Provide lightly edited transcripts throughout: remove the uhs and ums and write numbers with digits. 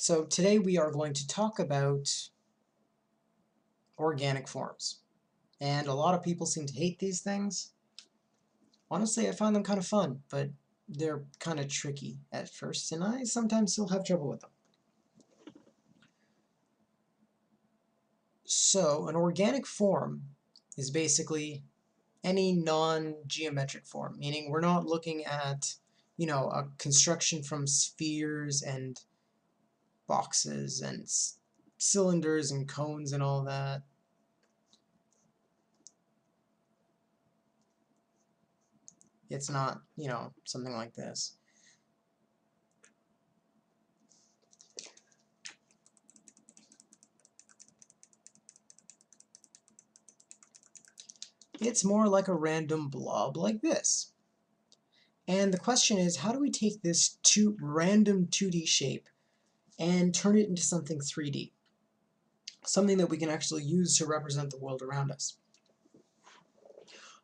So today we are going to talk about organic forms. And a lot of people seem to hate these things. Honestly, I find them kind of fun, but they're kind of tricky at first, and I sometimes still have trouble with them. So an organic form is basically any non-geometric form, meaning we're not looking at, a construction from spheres and boxes and cylinders and cones and all that. It's not, something like this. It's more like a random blob like this. And the question is, how do we take this random 2D shape and turn it into something 3D? Something that we can actually use to represent the world around us.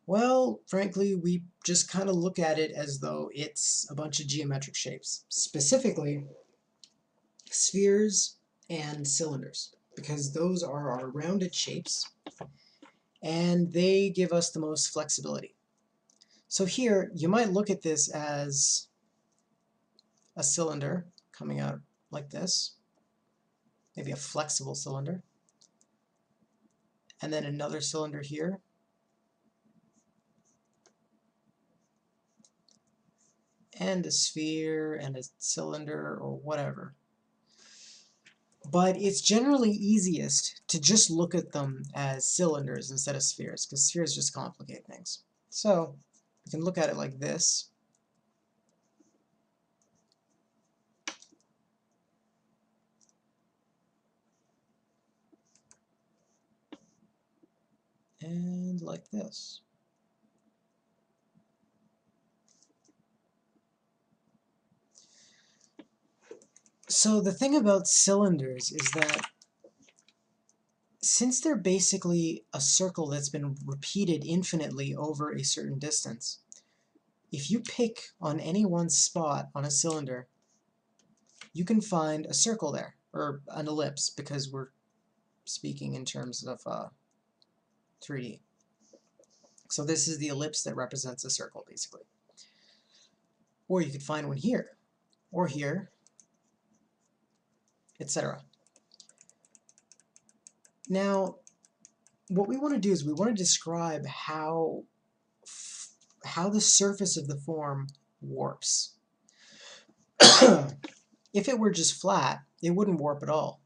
Well, frankly, we just kind of look at it as though it's a bunch of geometric shapes. Specifically, spheres and cylinders, because those are our rounded shapes, and they give us the most flexibility. So here, you might look at this as a cylinder coming out like this, maybe a flexible cylinder, and then another cylinder here, and a sphere and a cylinder or whatever. But it's generally easiest to just look at them as cylinders instead of spheres, because spheres just complicate things. So you can look at it like this. And like this. So the thing about cylinders is that since they're basically a circle that's been repeated infinitely over a certain distance, if you pick on any one spot on a cylinder, you can find a circle there, or an ellipse, because we're speaking in terms of 3D. So this is the ellipse that represents a circle, basically. Or you could find one here, or here, etc. Now, what we want to do is we want to describe how the surface of the form warps. If it were just flat, it wouldn't warp at all.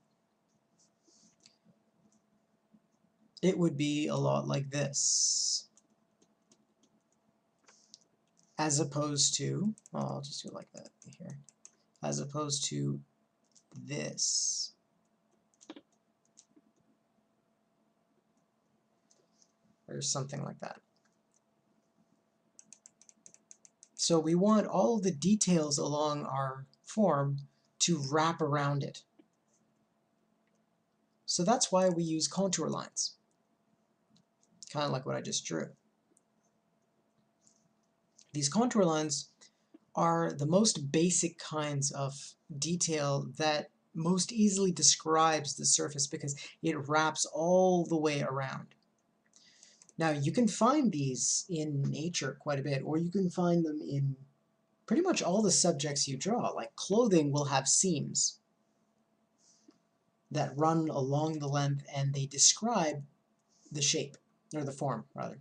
It would be a lot like this. As opposed to, well, I'll just do it like that here. As opposed to this. Or something like that. So we want all of the details along our form to wrap around it. So that's why we use contour lines. Kind of like what I just drew. These contour lines are the most basic kinds of detail that most easily describes the surface because it wraps all the way around. Now you can find these in nature quite a bit, or you can find them in pretty much all the subjects you draw. Like clothing will have seams that run along the length and they describe the shape, or the form rather.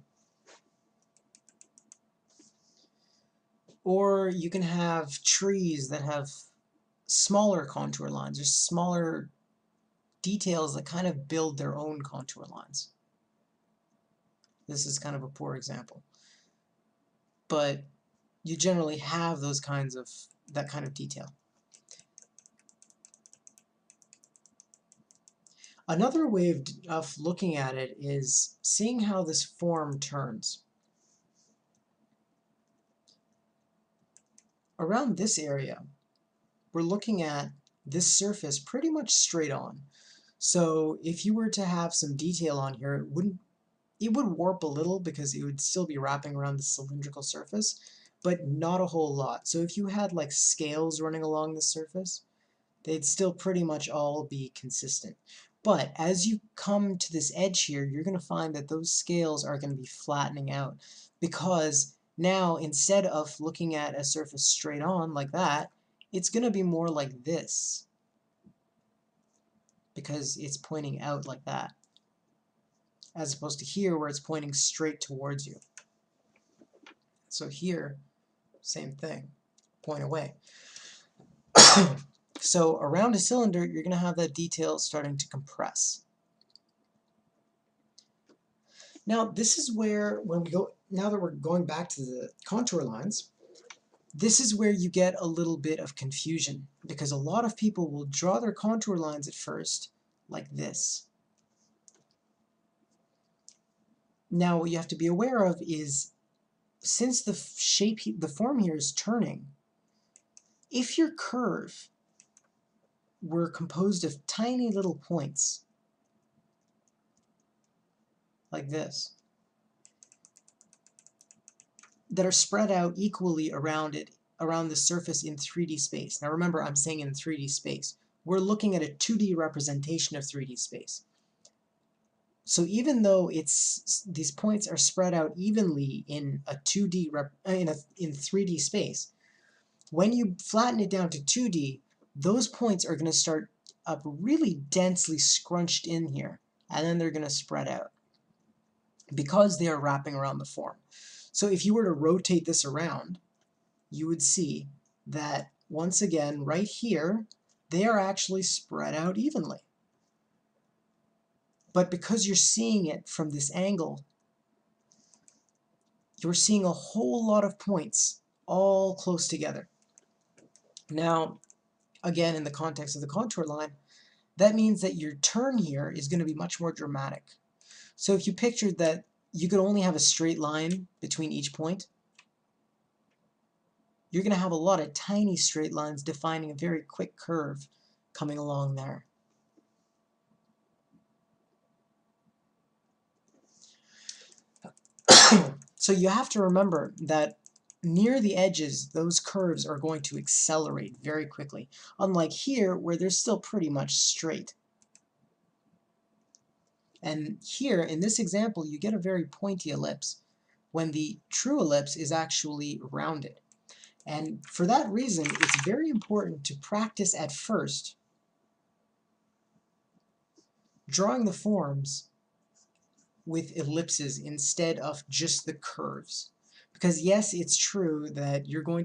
Or you can have trees that have smaller contour lines, or smaller details that kind of build their own contour lines. This is kind of a poor example. But you generally have that kind of detail. Another way of looking at it is seeing how this form turns. Around this area, we're looking at this surface pretty much straight on. So if you were to have some detail on here, it would warp a little because it would still be wrapping around the cylindrical surface, but not a whole lot. So if you had like scales running along the surface, they'd still pretty much all be consistent. But as you come to this edge here, you're going to find that those scales are going to be flattening out, because now instead of looking at a surface straight on like that, it's going to be more like this, because it's pointing out like that, as opposed to here where it's pointing straight towards you. So here, same thing, point away. So around a cylinder, you're going to have that detail starting to compress. Now this is where, when we go, now that we're going back to the contour lines, this is where you get a little bit of confusion, because a lot of people will draw their contour lines at first like this. Now what you have to be aware of is, since the shape, the form here is turning, if your curve were composed of tiny little points like this that are spread out equally around it, around the surface in 3D space. Now remember, I'm saying in 3D space. We're looking at a 2D representation of 3D space. So even though these points are spread out evenly in a 2D in 3D space, when you flatten it down to 2D, those points are going to start up really densely scrunched in here, and then they're going to spread out because they are wrapping around the form. So if you were to rotate this around, you would see that once again right here they are actually spread out evenly. But because you're seeing it from this angle, you're seeing a whole lot of points all close together. Now, again, in the context of the contour line, that means that your turn here is going to be much more dramatic. So if you pictured that you could only have a straight line between each point, you're going to have a lot of tiny straight lines defining a very quick curve coming along there. So you have to remember that near the edges, those curves are going to accelerate very quickly, unlike here where they're still pretty much straight. And here, in this example, you get a very pointy ellipse, when the true ellipse is actually rounded. And for that reason, it's very important to practice at first drawing the forms with ellipses instead of just the curves. Because yes, it's true that you're only going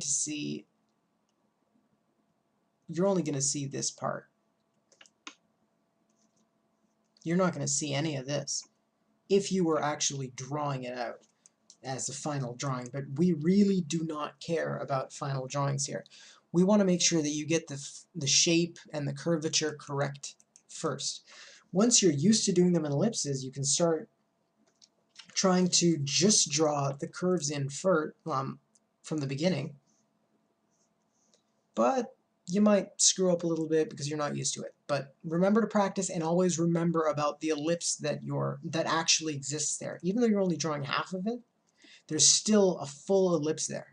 to see this part. You're not going to see any of this if you were actually drawing it out as a final drawing, but we really do not care about final drawings here. We want to make sure that you get the shape and the curvature correct first. Once you're used to doing them in ellipses, you can start trying to just draw the curves in from the beginning, but you might screw up a little bit because you're not used to it. But remember to practice, and always remember about the ellipse that actually exists there. Even though you're only drawing half of it, there's still a full ellipse there.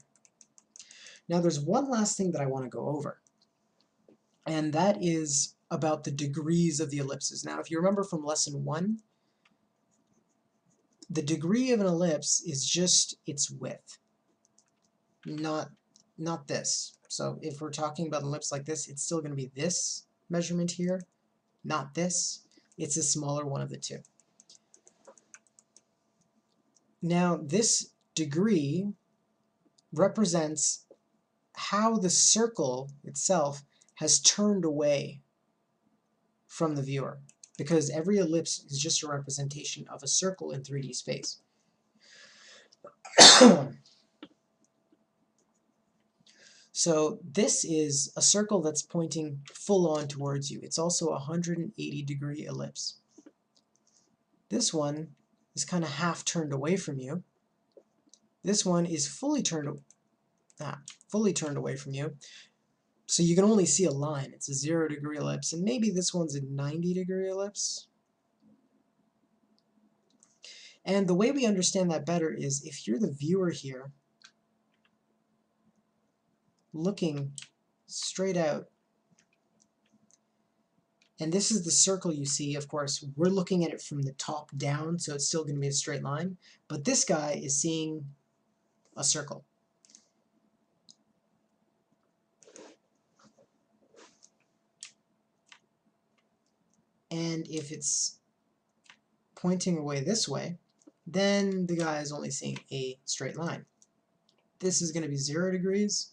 Now there's one last thing that I want to go over, and that is about the degrees of the ellipses. Now if you remember from lesson 1, the degree of an ellipse is just its width, not this. So if we're talking about an ellipse like this, it's still going to be this measurement here, not this. It's a smaller one of the two. Now this degree represents how the circle itself has turned away from the viewer, because every ellipse is just a representation of a circle in 3D space. So this is a circle that's pointing full on towards you. It's also a 180-degree ellipse. This one is kind of half turned away from you. This one is fully turned away from you. So you can only see a line. It's a 0-degree ellipse, and maybe this one's a 90-degree ellipse. And the way we understand that better is if you're the viewer here, looking straight out And this is the circle you see. Of course, we're looking at it from the top down, so it's still going to be a straight line. But this guy is seeing a circle. And if it's pointing away this way, then the guy is only seeing a straight line. This is going to be 0 degrees.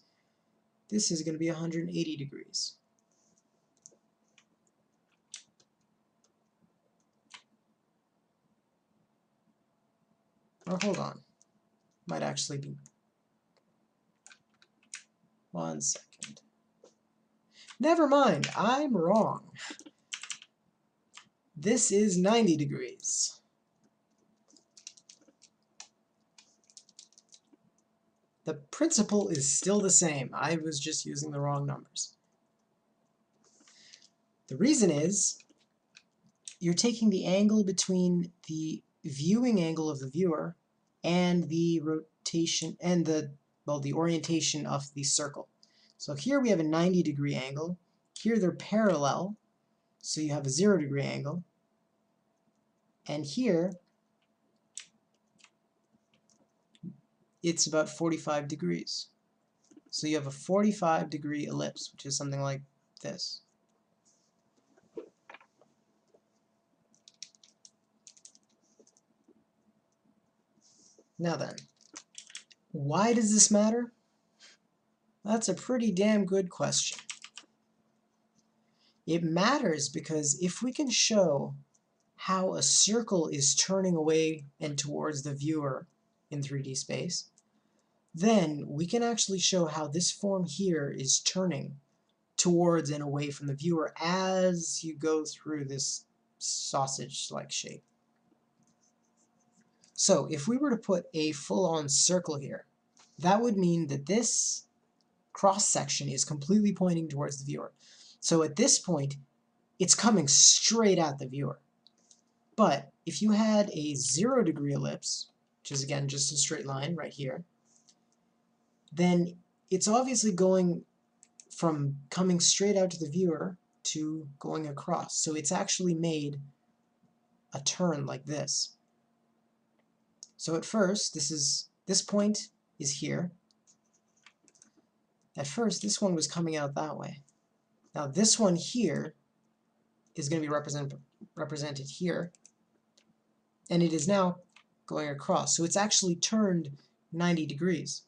This is going to be 180 degrees. Or hold on. Might actually be 1 second. Never mind, I'm wrong. This is 90 degrees. The principle is still the same. I was just using the wrong numbers. The reason is you're taking the angle between the viewing angle of the viewer and the rotation and the orientation of the circle. So here we have a 90-degree angle. Here they're parallel, so you have a 0-degree angle. And here it's about 45 degrees. So you have a 45-degree ellipse, which is something like this. Now then, why does this matter? That's a pretty damn good question. It matters because if we can show how a circle is turning away and towards the viewer in 3D space, then we can actually show how this form here is turning towards and away from the viewer as you go through this sausage-like shape. So if we were to put a full-on circle here, that would mean that this cross-section is completely pointing towards the viewer. So at this point, it's coming straight at the viewer. But if you had a 0-degree ellipse, which is again just a straight line right here, then it's obviously going from coming straight out to the viewer to going across. So it's actually made a turn like this. So at first, this point is here. At first, this one was coming out that way. Now this one here is going to be represented here, and it is now going across. So it's actually turned 90 degrees.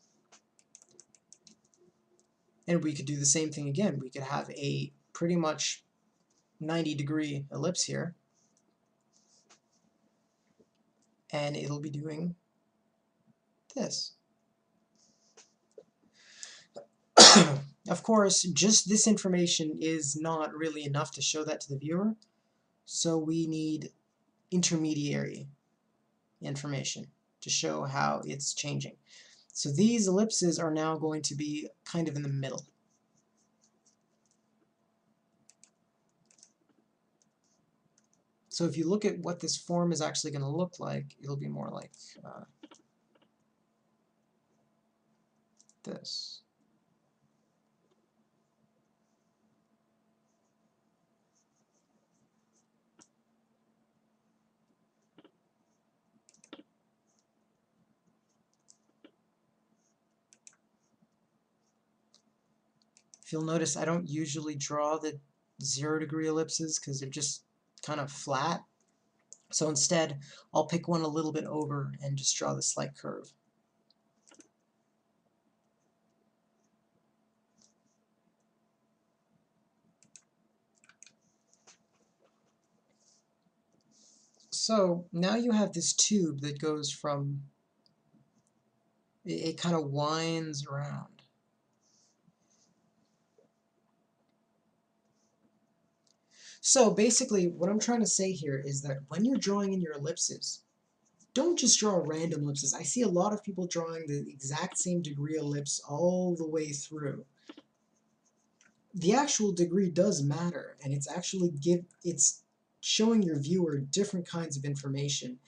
And we could do the same thing again. We could have a pretty much 90-degree ellipse here, and it'll be doing this. Of course, just this information is not really enough to show that to the viewer, so we need intermediary information to show how it's changing. So these ellipses are now going to be kind of in the middle. So if you look at what this form is actually going to look like, it'll be more like this. If you'll notice, I don't usually draw the 0-degree ellipses because they're just kind of flat. So instead, I'll pick one a little bit over and just draw the slight curve. So now you have this tube that goes from, it kind of winds around. So basically, what I'm trying to say here is that when you're drawing in your ellipses, don't just draw random ellipses. I see a lot of people drawing the exact same degree ellipse all the way through. The actual degree does matter, and it's showing your viewer different kinds of information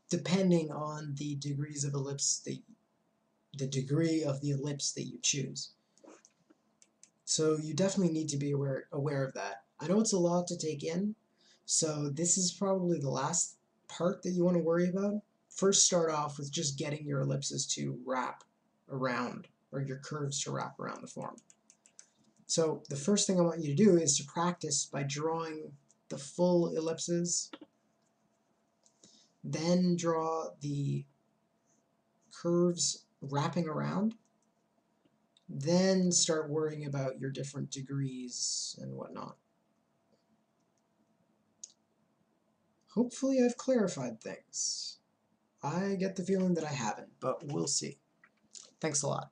depending on the degrees of ellipse the degree of the ellipse that you choose. So you definitely need to be aware of that. I know it's a lot to take in, so this is probably the last part that you want to worry about. First, start off with just getting your ellipses to wrap around, or your curves to wrap around the form. So the first thing I want you to do is to practice by drawing the full ellipses, then draw the curves wrapping around, then start worrying about your different degrees and whatnot. Hopefully I've clarified things. I get the feeling that I haven't, but we'll see. Thanks a lot.